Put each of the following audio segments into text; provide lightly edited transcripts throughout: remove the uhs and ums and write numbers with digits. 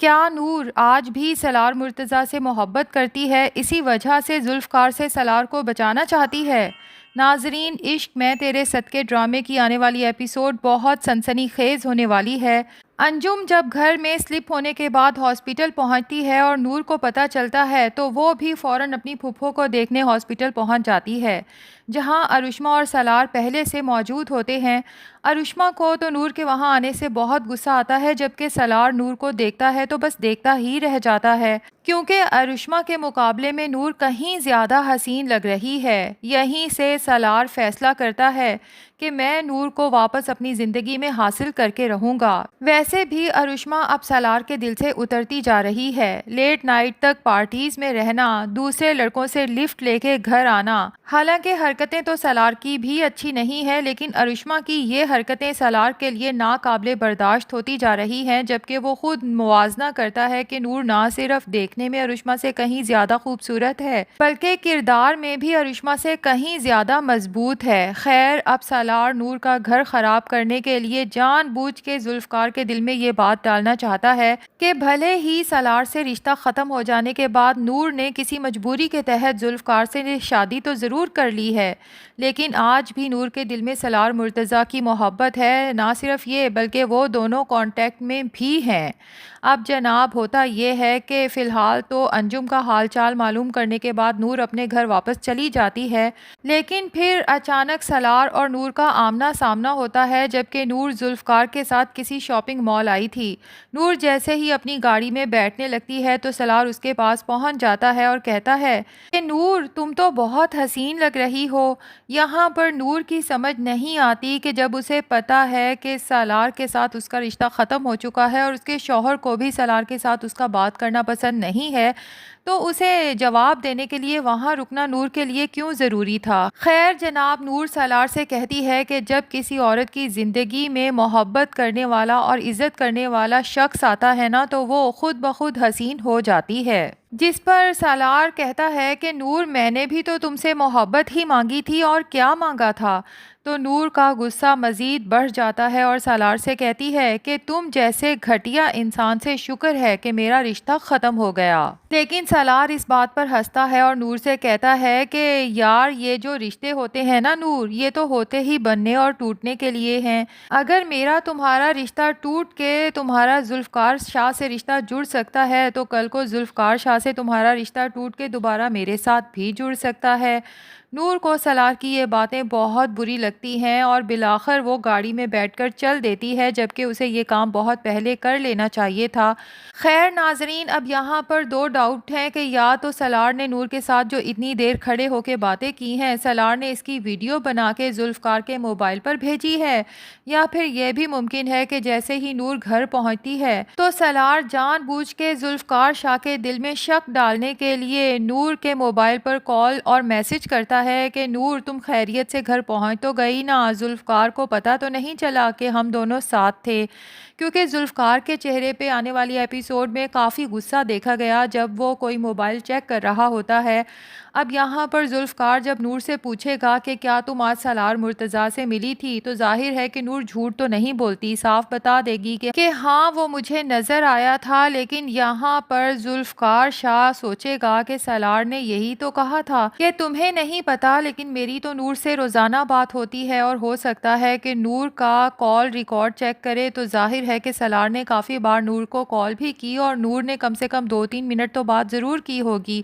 क्या नूर आज भी सलार मुर्तज़ा से मोहब्बत करती है, इसी वजह से ज़ुल्फ़कार से सलार को बचाना चाहती है? नाज़रीन, इश्क मैं तेरे सदके ड्रामे की आने वाली एपिसोड बहुत सनसनीखेज़ होने वाली है। अंजुम जब घर में स्लिप होने के बाद हॉस्पिटल पहुंचती है और नूर को पता चलता है तो वो भी फ़ौरन अपनी फूफो को देखने हॉस्पिटल पहुंच जाती है, जहां अरुष्मा और सलार पहले से मौजूद होते हैं। अरुष्मा को तो नूर के वहां आने से बहुत गुस्सा आता है, जबकि सलार नूर को देखता है तो बस देखता ही रह जाता है, क्योंकि अरुष्मा के मुकाबले में नूर कहीं ज़्यादा हसीन लग रही है। यहीं से सलार फैसला करता है कि मैं नूर को वापस अपनी ज़िंदगी में हासिल करके रहूँगा। वैसे भी अरुष्मा अब सलार के दिल से उतरती जा रही है। लेट नाइट तक पार्टीज़ में रहना, दूसरे लड़कों से लिफ्ट लेके घर आना। हालांकि हरकतें तो सलार की भी अच्छी नहीं है, लेकिन अरुष्मा की ये हरकतें सलार के लिए नाकाबिले बर्दाश्त होती जा रही हैं, जबकि वो खुद मुवाजना करता है कि नूर ना सिर्फ देखने में अरुष्मा से कहीं ज़्यादा खूबसूरत है, बल्कि किरदार में भी अरुष्मा से कहीं ज़्यादा मजबूत है। खैर, अब सलार नूर का घर ख़राब करने के लिए जानबूझ के ज़ुल्फ़कार के दिल में ये बात डालना चाहता है कि भले ही सलार से रिश्ता ख़त्म हो जाने के बाद नूर ने किसी मजबूरी के तहत ज़ुल्फ़कार से शादी तो ज़रूर कर ली है, लेकिन आज भी नूर के दिल में सलार मुर्तज़ा की मोहब्बत है। ना सिर्फ ये, बल्कि वो दोनों कांटेक्ट में भी हैं। अब जनाब, होता ये है कि फ़िलहाल तो अंजुम का हाल चाल मालूम करने के बाद नूर अपने घर वापस चली जाती है, लेकिन फिर अचानक सलार और नूर का आमना सामना होता है, जबकि नूर ज़ुल्फ़कार के साथ किसी शॉपिंग मॉल आई थी। नूर जैसे ही अपनी गाड़ी में बैठने लगती है तो सलार उसके पास पहुंच जाता है और कहता है कि नूर, तुम तो बहुत हसीन लग रही हो। यहाँ पर नूर की समझ नहीं आती कि जब उसे पता है कि सलार के साथ उसका रिश्ता ख़त्म हो चुका है और उसके शौहर को भी सलार के साथ उसका बात करना पसंद नहीं है, तो उसे जवाब देने के लिए वहाँ रुकना नूर के लिए क्यों ज़रूरी था। खैर जनाब, नूर सलार से कहती है कि जब किसी औरत की ज़िंदगी में मोहब्बत करने वाला और इज़्ज़त करने वाला शख्स आता है ना, तो वो खुद ब खुद हसीन हो जाती है। जिस पर सलार कहता है कि नूर, मैंने भी तो तुमसे मोहब्बत ही मांगी थी, और क्या मांगा था। तो नूर का गुस्सा मज़ीद बढ़ जाता है और सलार से कहती है कि तुम जैसे घटिया इंसान से शुक्र है कि मेरा रिश्ता ख़त्म हो गया। लेकिन सलार इस बात पर हंसता है और नूर से कहता है कि यार, ये जो रिश्ते होते हैं ना नूर, ये तो होते ही बनने और टूटने के लिए हैं। अगर मेरा तुम्हारा रिश्ता टूट के तुम्हारा ज़ुल्फ़कार शाह से रिश्ता जुड़ सकता है, तो कल को ज़ुल्फ़कार शाह से तुम्हारा रिश्ता टूट के दोबारा मेरे साथ भी जुड़ सकता है। नूर को सलार की ये बातें बहुत बुरी लगती हैं और बिलाखिर वो गाड़ी में बैठकर चल देती है, जबकि उसे ये काम बहुत पहले कर लेना चाहिए था। खैर नाजरीन, अब यहाँ पर दो डाउट हैं कि या तो सलार ने नूर के साथ जो इतनी देर खड़े होकर बातें की हैं, सलार ने इसकी वीडियो बना के ज़ुल्फ़कार के मोबाइल पर भेजी है, या फिर यह भी मुमकिन है कि जैसे ही नूर घर पहुँचती है तो सलार जानबूझ के ज़ुल्फ़कार शाह के दिल में शक डालने के लिए नूर के मोबाइल पर कॉल और मैसेज करता है कि नूर, तुम खैरियत से घर पहुंच तो गई ना, ज़ुल्फ़कार को पता तो नहीं चला कि हम दोनों साथ थे। क्योंकि ज़ुल्फ़कार के चेहरे पे आने वाली एपिसोड में काफ़ी गुस्सा देखा गया जब वो कोई मोबाइल चेक कर रहा होता है। अब यहाँ पर ज़ुल्फ़कार जब नूर से पूछेगा कि क्या तुम आज सलार मुर्तज़ा से मिली थी, तो जाहिर है कि नूर झूठ तो नहीं बोलती, साफ बता देगी कि हाँ, वो मुझे नज़र आया था। लेकिन यहाँ पर ज़ुल्फ़कार शाह सोचेगा कि सलार ने यही तो कहा था कि तुम्हें नहीं पता, लेकिन मेरी तो नूर से रोज़ाना बात होती है, और हो सकता है कि नूर का कॉल रिकॉर्ड चेक करे तो जाहिर है कि सलार ने काफ़ी बार नूर को कॉल भी की और नूर ने कम से कम 2-3 मिनट तो बात ज़रूर की होगी।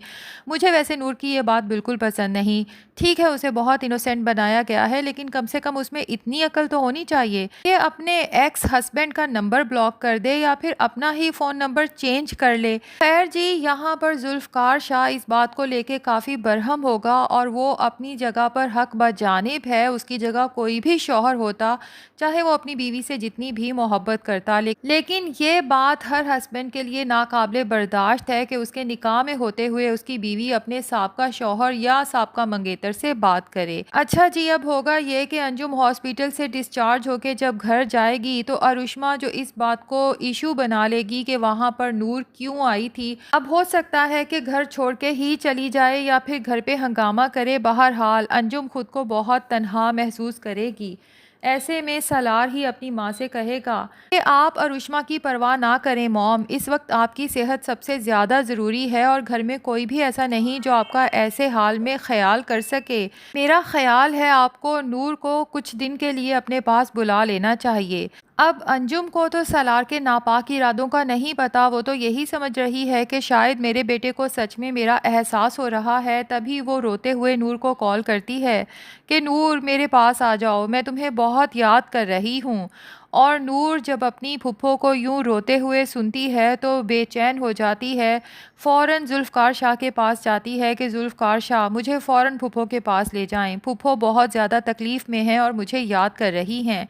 मुझे वैसे नूर की ये बात बिल्कुल पसंद नहीं। ठीक है, उसे बहुत इनोसेंट बनाया गया है, लेकिन कम से कम उसमें इतनी अकल तो होनी चाहिए कि अपने एक्स हस्बैंड का नंबर ब्लॉक कर दे या फिर अपना ही फ़ोन नंबर चेंज कर ले। खैर जी, यहाँ पर ज़ुल्फ़कार शाह इस बात को लेके काफ़ी बरहम होगा और वो अपनी जगह पर हक बजानिब है। उसकी जगह कोई भी शौहर होता, चाहे वो अपनी बीवी से जितनी भी मोहब्बत करता, लेकिन ये बात हर हस्बैंड के लिए नाकाबिले बर्दाश्त है कि उसके निकाह में होते हुए उसकी बीवी अपने साबका शौहर या साबका मंगेतर से बात करे। अच्छा जी, अब होगा ये कि अंजुम हॉस्पिटल से डिस्चार्ज होके जब घर जाएगी तो अरुष्मा जो इस बात को इशू बना लेगी कि वहाँ पर नूर क्यों आई थी। अब हो सकता है कि घर छोड़ के ही चली जाए या फिर घर पे हंगामा करे। बहरहाल अंजुम खुद को बहुत तन्हा महसूस करेगी। ऐसे में सलार ही अपनी माँ से कहेगा कि आप अरुष्मा की परवाह ना करें मॉम, इस वक्त आपकी सेहत सबसे ज़्यादा ज़रूरी है और घर में कोई भी ऐसा नहीं जो आपका ऐसे हाल में ख्याल कर सके। मेरा ख्याल है आपको नूर को कुछ दिन के लिए अपने पास बुला लेना चाहिए। अब अंजुम को तो सलार के नापाक इरादों का नहीं पता, वो तो यही समझ रही है कि शायद मेरे बेटे को सच में मेरा एहसास हो रहा है। तभी वो रोते हुए नूर को कॉल करती है कि नूर मेरे पास आ जाओ, मैं तुम्हें बहुत याद कर रही हूँ। और नूर जब अपनी फुप्पो को यूं रोते हुए सुनती है तो बेचैन हो जाती है। फ़ौरन जुल्फ़कार शाह के पास जाती है कि जुल्फ़कार शाह मुझे फ़ौरन फुप्पो के पास ले जाएं, फुप्पो बहुत ज़्यादा तकलीफ़ में हैं और मुझे याद कर रही हैं।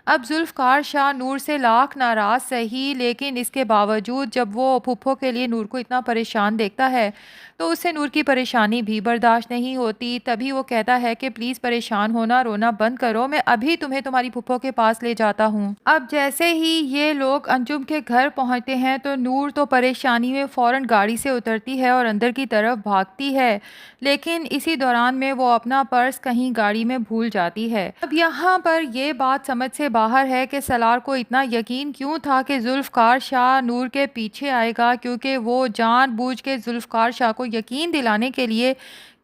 अब जुल्फ़कार शाह नूर से लाख नाराज़ सही, लेकिन इसके बावजूद जब वो फुप्पो के लिए नूर को इतना परेशान देखता है तो उससे नूर की परेशानी भी बर्दाश्त नहीं होती। तभी वो कहता है कि प्लीज़ परेशान होना रोना बंद करो, मैं अभी तुम्हें तुम्हारी फुप्पो के पास ले जाता हूँ। अब जैसे ही ये लोग अंजुम के घर पहुँचते हैं तो नूर तो परेशानी में फ़ौरन गाड़ी से उतरती है और अंदर की तरफ भागती है, लेकिन इसी दौरान में वो अपना पर्स कहीं गाड़ी में भूल जाती है। अब यहाँ पर ये बात समझ से बाहर है कि सलार को इतना यकीन क्यों था कि जुल्फ़कार शाह नूर के पीछे आएगा, क्योंकि वो जानबूझ के जुल्फ़कार शाह को यकीन दिलाने के लिए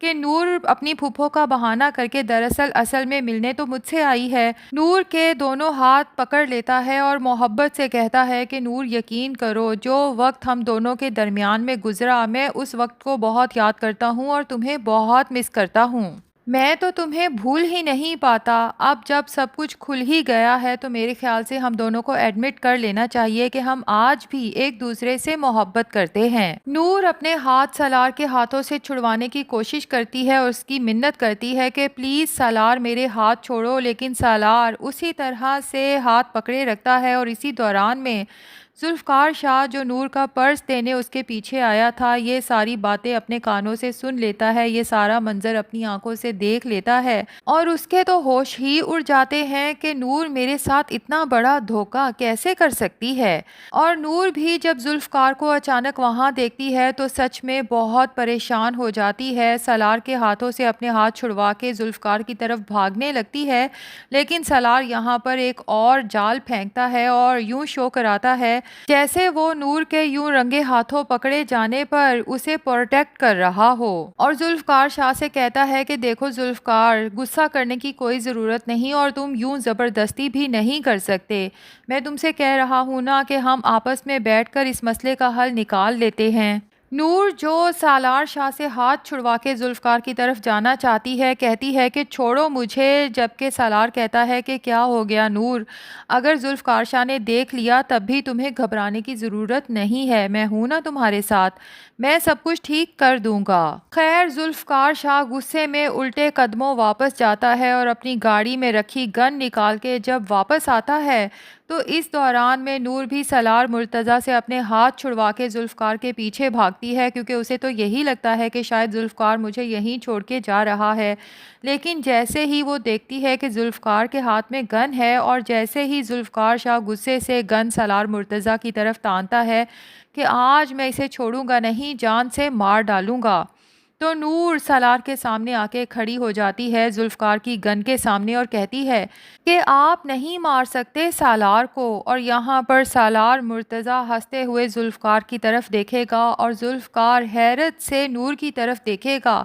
कि नूर अपनी फूफो का बहाना करके दरअसल असल में मिलने तो मुझसे आई है, नूर के दोनों हाथ पकड़ लेता है और मोहब्बत से कहता है कि नूर यकीन करो, जो वक्त हम दोनों के दरमियान में गुजरा मैं उस वक्त को बहुत याद करता हूँ और तुम्हें बहुत मिस करता हूँ। मैं तो तुम्हें भूल ही नहीं पाता। अब जब सब कुछ खुल ही गया है तो मेरे ख्याल से हम दोनों को एडमिट कर लेना चाहिए कि हम आज भी एक दूसरे से मोहब्बत करते हैं। नूर अपने हाथ सलार के हाथों से छुड़वाने की कोशिश करती है और उसकी मिन्नत करती है कि प्लीज़ सलार मेरे हाथ छोड़ो, लेकिन सलार उसी तरह से हाथ पकड़े रखता है। और इसी दौरान में जुल्फ़कार शाह जो नूर का पर्स देने उसके पीछे आया था, ये सारी बातें अपने कानों से सुन लेता है, ये सारा मंजर अपनी आंखों से देख लेता है और उसके तो होश ही उड़ जाते हैं कि नूर मेरे साथ इतना बड़ा धोखा कैसे कर सकती है। और नूर भी जब जुल्फ़कार को अचानक वहाँ देखती है तो सच में बहुत परेशान हो जाती है। सलार के हाथों से अपने हाथ छुड़वा के जुल्फ़कार की तरफ भागने लगती है, लेकिन सलार यहाँ पर एक और जाल फेंकता है और यूं शो कराता है जैसे वो नूर के यूं रंगे हाथों पकड़े जाने पर उसे प्रोटेक्ट कर रहा हो। और जुल्फ़कार शाह से कहता है कि देखो जुल्फ़कार, गुस्सा करने की कोई ज़रूरत नहीं और तुम यूं ज़बरदस्ती भी नहीं कर सकते। मैं तुमसे कह रहा हूँ ना कि हम आपस में बैठकर इस मसले का हल निकाल लेते हैं। नूर जो सालार शाह से हाथ छुड़वा के जुल्फ़कार की तरफ जाना चाहती है, कहती है कि छोड़ो मुझे, जबकि सालार कहता है कि क्या हो गया नूर, अगर जुल्फ़कार शाह ने देख लिया तब भी तुम्हें घबराने की ज़रूरत नहीं है, मैं हूं ना तुम्हारे साथ, मैं सब कुछ ठीक कर दूंगा। खैर जुल्फ़कार शाह गुस्से में उल्टे कदमों वापस जाता है और अपनी गाड़ी में रखी गन निकाल के जब वापस आता है तो इस दौरान में नूर भी सलार मुर्तज़ा से अपने हाथ छुड़वा के जुल्फ़कार के पीछे भागती है, क्योंकि उसे तो यही लगता है कि शायद जुल्फ़कार मुझे यहीं छोड़ के जा रहा है। लेकिन जैसे ही वो देखती है कि जुल्फ़कार के हाथ में गन है और जैसे ही जुल्फ़कार शाह गुस्से से गन सलार मुर्तज़ा की तरफ तानता है कि आज मैं इसे छोड़ूंगा नहीं, जान से मार डालूंगा, तो नूर सलार के सामने आके खड़ी हो जाती है जुल्फ़कार की गन के सामने और कहती है कि आप नहीं मार सकते सालार को। और यहाँ पर सालार मुर्तज़ा हंसते हुए जुल्फ़कार की तरफ देखेगा और जुल्फ़कार हैरत से नूर की तरफ देखेगा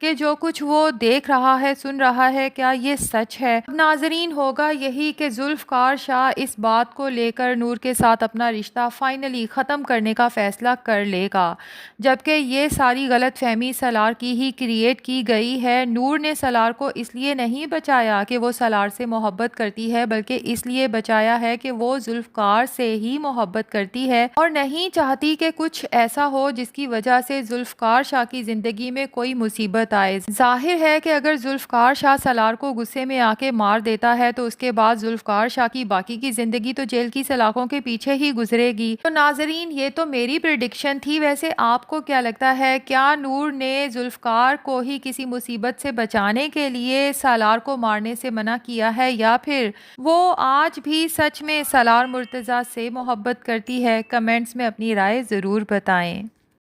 कि जो कुछ वो देख रहा है सुन रहा है क्या ये सच है। नाजरीन होगा यही कि जुल्फ़कार शाह इस बात को लेकर नूर के साथ अपना रिश्ता फाइनली ख़त्म करने का फ़ैसला कर लेगा, जबकि ये सारी गलत फहमी सलार की ही क्रिएट की गई है। नूर ने सलार को इसलिए नहीं बचाया कि वो सलार से मोहब्बत करती है, बल्कि इसलिए बचाया है कि वो जुल्फ़कार से ही मोहब्बत करती है और नहीं चाहती कि कुछ ऐसा हो जिसकी वजह से जुल्फ़कार शाह की ज़िंदगी में कोई मुसीबत आए। जाहिर है कि अगर जुल्फ़कार शाह सलार को गुस्से में आके मार देता है तो उसके बाद जुल्फ़कार शाह की बाकी की ज़िंदगी तो जेल की सलाखों के पीछे ही गुजरेगी। तो नाजरीन ये तो मेरी प्रिडिक्शन थी, वैसे आपको क्या लगता है, क्या नूर ने जुल्फ़कार को ही किसी मुसीबत से बचाने के लिए सलार को मारने से मना किया है, या फिर वो आज भी सच में सलार मुर्तज़ा से मोहब्बत करती है? कमेंट्स में अपनी राय ज़रूर बताएं।